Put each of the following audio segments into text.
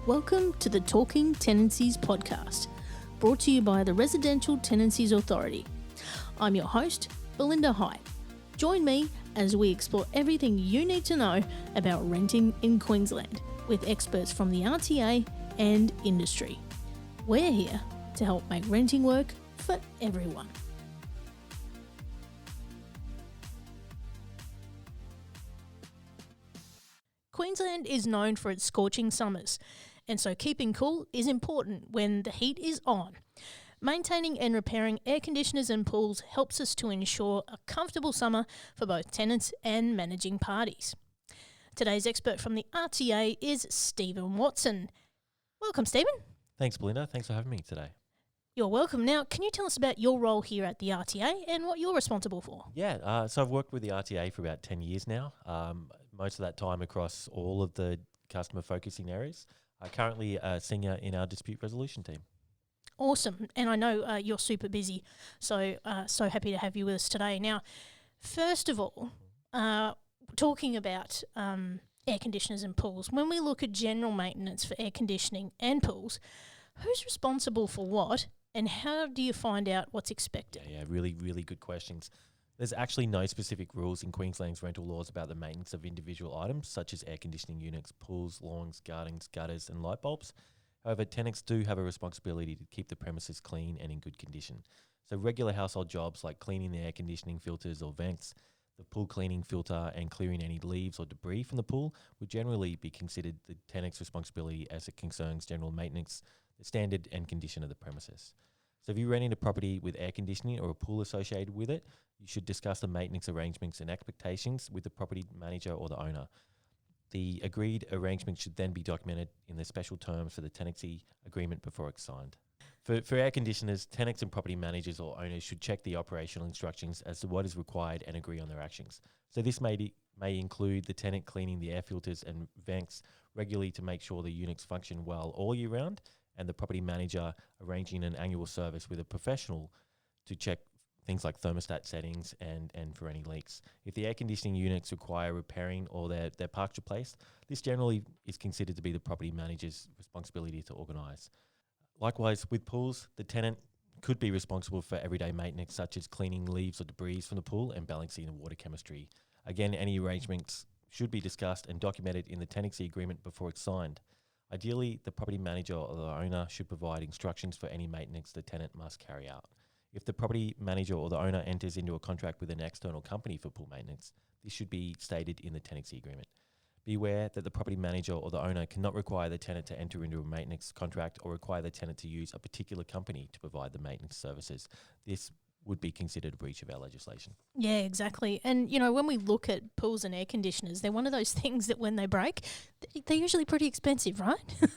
Welcome to the Talking Tenancies podcast, brought to you by the Residential Tenancies Authority. I'm your host, Belinda Hyde. Join me as we explore everything you need to know about renting in Queensland with experts from the RTA and industry. We're here to help make renting work for everyone. Queensland is known for its scorching summers, and so keeping cool is important when the heat is on. Maintaining and repairing air conditioners and pools helps us to ensure a comfortable summer for both tenants and managing parties. Today's expert from the RTA is Stephen Watson. Welcome, Stephen. Thanks, Belinda. Thanks for having me today. You're welcome. Now, can you tell us about your role here at the RTA and what you're responsible for? Yeah, so I've worked with the RTA for about 10 years now, most of that time across all of the customer focusing areas. Currently a senior in our dispute resolution team. Awesome. And I know you're super busy, so happy to have you with us today. Now, first of all, talking about air conditioners and pools, when we look at general maintenance for air conditioning and pools, who's responsible for what and how do you find out what's expected? Yeah, really, really good questions. There's actually no specific rules in Queensland's rental laws about the maintenance of individual items such as air conditioning units, pools, lawns, gardens, gutters and light bulbs. However, tenants do have a responsibility to keep the premises clean and in good condition. So regular household jobs like cleaning the air conditioning filters or vents, the pool cleaning filter and clearing any leaves or debris from the pool would generally be considered the tenant's responsibility as it concerns general maintenance, the standard and condition of the premises. So if you're renting a property with air conditioning or a pool associated with it, you should discuss the maintenance arrangements and expectations with the property manager or the owner. The agreed arrangement should then be documented in the special terms for the tenancy agreement before it's signed. For air conditioners, tenants and property managers or owners should check the operational instructions as to what is required and agree on their actions. So this may include the tenant cleaning the air filters and vents regularly to make sure the units function well all year round, and the property manager arranging an annual service with a professional to check things like thermostat settings and for any leaks. If the air conditioning units require repairing or their parts replaced, this generally is considered to be the property manager's responsibility to organise. Likewise, with pools, the tenant could be responsible for everyday maintenance such as cleaning leaves or debris from the pool and balancing the water chemistry. Again, any arrangements should be discussed and documented in the tenancy agreement before it's signed. Ideally, the property manager or the owner should provide instructions for any maintenance the tenant must carry out. If the property manager or the owner enters into a contract with an external company for pool maintenance, this should be stated in the tenancy agreement. Be aware that the property manager or the owner cannot require the tenant to enter into a maintenance contract or require the tenant to use a particular company to provide the maintenance services. This would be considered a breach of our legislation. Yeah, exactly. And, you know, when we look at pools and air conditioners, they're one of those things that when they break, they're usually pretty expensive, right?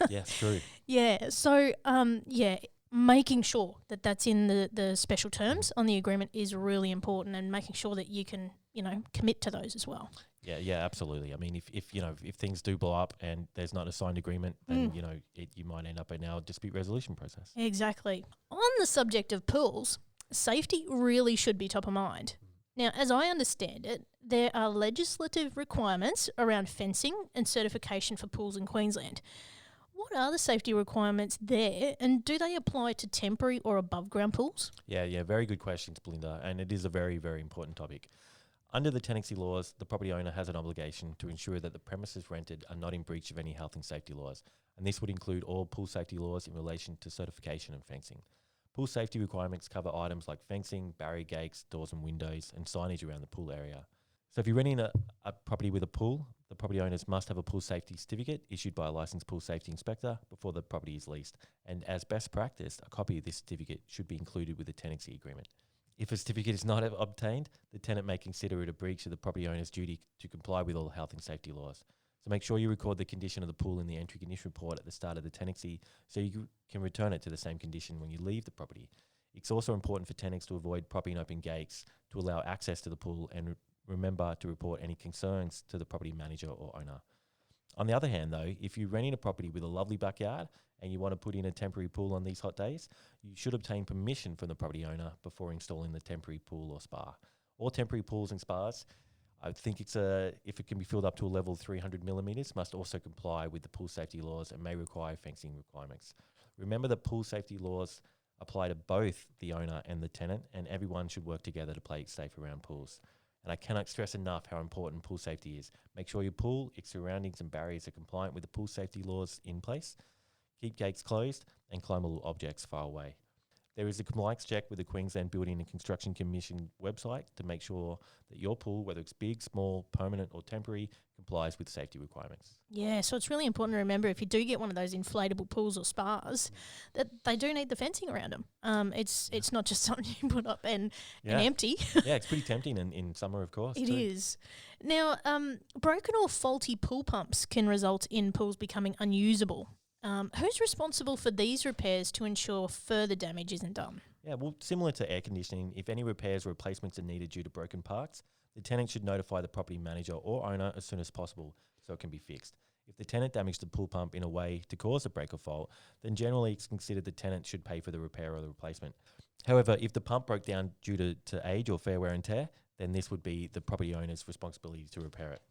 Yes, true. Yeah. So, making sure that that's in the special terms on the agreement is really important, and making sure that you can, commit to those as well. Yeah, absolutely. I mean, if things do blow up and there's not a signed agreement, then, you might end up in our dispute resolution process. Exactly. On the subject of pools, safety really should be top of mind. Now, as I understand it, there are legislative requirements around fencing and certification for pools in Queensland. What are the safety requirements there, and do they apply to temporary or above ground pools? Yeah, very good questions, Belinda, and it is a very, very important topic. Under the tenancy laws, the property owner has an obligation to ensure that the premises rented are not in breach of any health and safety laws, and this would include all pool safety laws in relation to certification and fencing. Pool safety requirements cover items like fencing, barrier gates, doors and windows, and signage around the pool area. So if you're renting a property with a pool, the property owners must have a pool safety certificate issued by a licensed pool safety inspector before the property is leased. And as best practice, a copy of this certificate should be included with the tenancy agreement. If a certificate is not obtained, the tenant may consider it a breach of the property owner's duty to comply with all health and safety laws. So make sure you record the condition of the pool in the entry condition report at the start of the tenancy so you can return it to the same condition when you leave the property. It's also important for tenants to avoid propping open gates to allow access to the pool, and remember to report any concerns to the property manager or owner. On the other hand, though, if you're renting a property with a lovely backyard and you want to put in a temporary pool on these hot days, you should obtain permission from the property owner before installing the temporary pool or spa. All temporary pools and spas I think if it can be filled up to a level 300 millimetres, must also comply with the pool safety laws and may require fencing requirements. Remember that pool safety laws apply to both the owner and the tenant, and everyone should work together to play it safe around pools. And I cannot stress enough how important pool safety is. Make sure your pool, its surroundings and barriers are compliant with the pool safety laws in place. Keep gates closed and climbable objects far away. There is a compliance check with the Queensland Building and Construction Commission website to make sure that your pool, whether it's big, small, permanent or temporary, complies with safety requirements. Yeah, so it's really important to remember if you do get one of those inflatable pools or spas, that they do need the fencing around them. It's not just something you put up and empty. Yeah, it's pretty tempting in summer, of course. It is. Now, broken or faulty pool pumps can result in pools becoming unusable. Who's responsible for these repairs to ensure further damage isn't done? Yeah, well, similar to air conditioning, if any repairs or replacements are needed due to broken parts, the tenant should notify the property manager or owner as soon as possible so it can be fixed. If the tenant damaged the pool pump in a way to cause a break or fault, then generally it's considered the tenant should pay for the repair or the replacement. However, if the pump broke down due to age or fair wear and tear, then this would be the property owner's responsibility to repair it.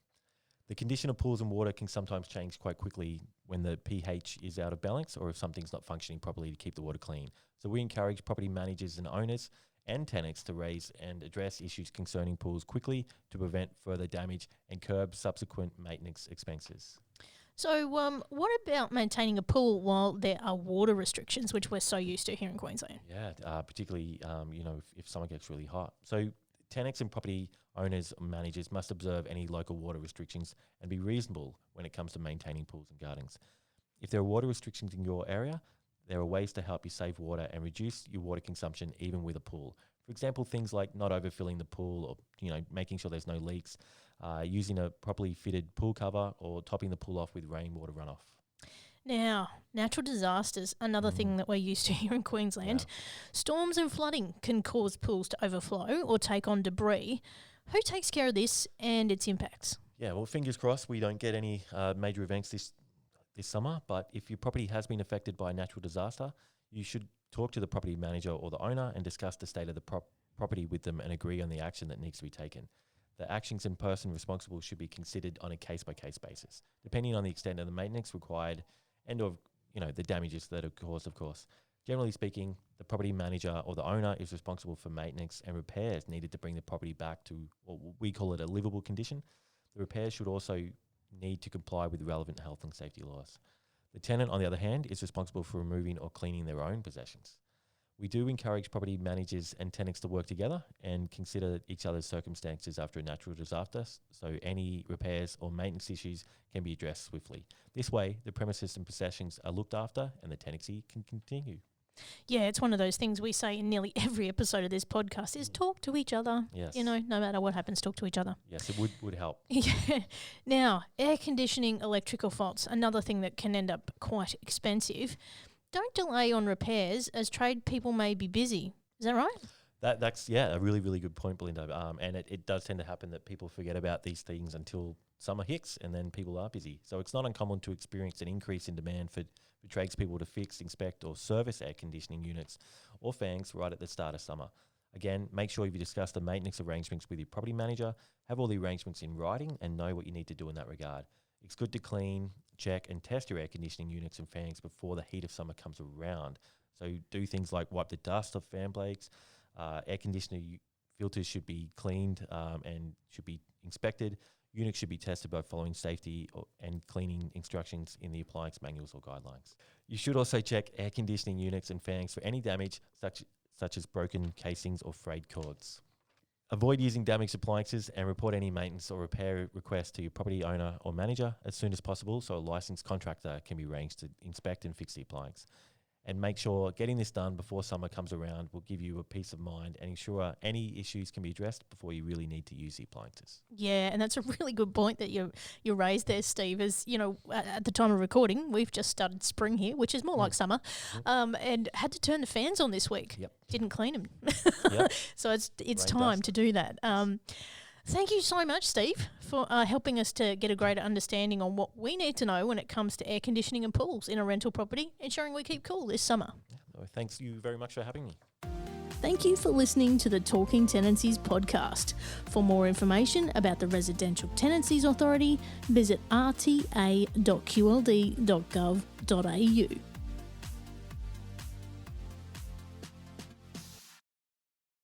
The condition of pools and water can sometimes change quite quickly when the pH is out of balance or if something's not functioning properly to keep the water clean. So we encourage property managers and owners and tenants to raise and address issues concerning pools quickly to prevent further damage and curb subsequent maintenance expenses. So what about maintaining a pool while there are water restrictions, which we're so used to here in Queensland? Yeah, particularly if summer gets really hot. So tenants and property owners and managers must observe any local water restrictions and be reasonable when it comes to maintaining pools and gardens. If there are water restrictions in your area, there are ways to help you save water and reduce your water consumption even with a pool. For example, things like not overfilling the pool or making sure there's no leaks, using a properly fitted pool cover or topping the pool off with rainwater runoff. Now, natural disasters, another thing that we're used to here in Queensland. Yeah. Storms and flooding can cause pools to overflow or take on debris. Who takes care of this and its impacts? Yeah, well, fingers crossed we don't get any major events this summer, but if your property has been affected by a natural disaster, you should talk to the property manager or the owner and discuss the state of the property with them and agree on the action that needs to be taken. The actions and person responsible should be considered on a case-by-case basis, depending on the extent of the maintenance required and of the damages that are caused, of course. Generally speaking, the property manager or the owner is responsible for maintenance and repairs needed to bring the property back to what we call it a livable condition. The repairs should also need to comply with relevant health and safety laws. The tenant, on the other hand, is responsible for removing or cleaning their own possessions. We do encourage property managers and tenants to work together and consider each other's circumstances after a natural disaster, so any repairs or maintenance issues can be addressed swiftly. This way, the premises and possessions are looked after and the tenancy can continue. Yeah, it's one of those things we say in nearly every episode of this podcast is talk to each other. Yes. No matter what happens, talk to each other. Yes, it would help. Yeah. Now, air conditioning, electrical faults, another thing that can end up quite expensive. Don't delay on repairs as trade people may be busy. Is that right? That's a really, really good point, Belinda. And it does tend to happen that people forget about these things until summer hits and then people are busy. So it's not uncommon to experience an increase in demand for tradespeople to fix, inspect or service air conditioning units or fans right at the start of summer. Again, make sure you discuss the maintenance arrangements with your property manager, have all the arrangements in writing and know what you need to do in that regard. It's good to clean, check and test your air conditioning units and fans before the heat of summer comes around. So do things like wipe the dust off fan blades. Air conditioner filters should be cleaned and should be inspected. Units should be tested by following safety and cleaning instructions in the appliance manuals or guidelines. You should also check air conditioning units and fans for any damage such as broken casings or frayed cords. Avoid using damaged appliances and report any maintenance or repair requests to your property owner or manager as soon as possible so a licensed contractor can be arranged to inspect and fix the appliance. And make sure getting this done before summer comes around will give you a peace of mind and ensure any issues can be addressed before you really need to use the appliances. Yeah, and that's a really good point that you raised there, Steve. As at the time of recording, we've just started spring here, which is more like summer, and had to turn the fans on this week. Yep. Didn't clean them. Yep. So it's Rain time dust. to do that. Thank you so much, Steve, for helping us to get a greater understanding on what we need to know when it comes to air conditioning and pools in a rental property, ensuring we keep cool this summer. Thanks you very much for having me. Thank you for listening to the Talking Tenancies podcast. For more information about the Residential Tenancies Authority, visit rta.qld.gov.au.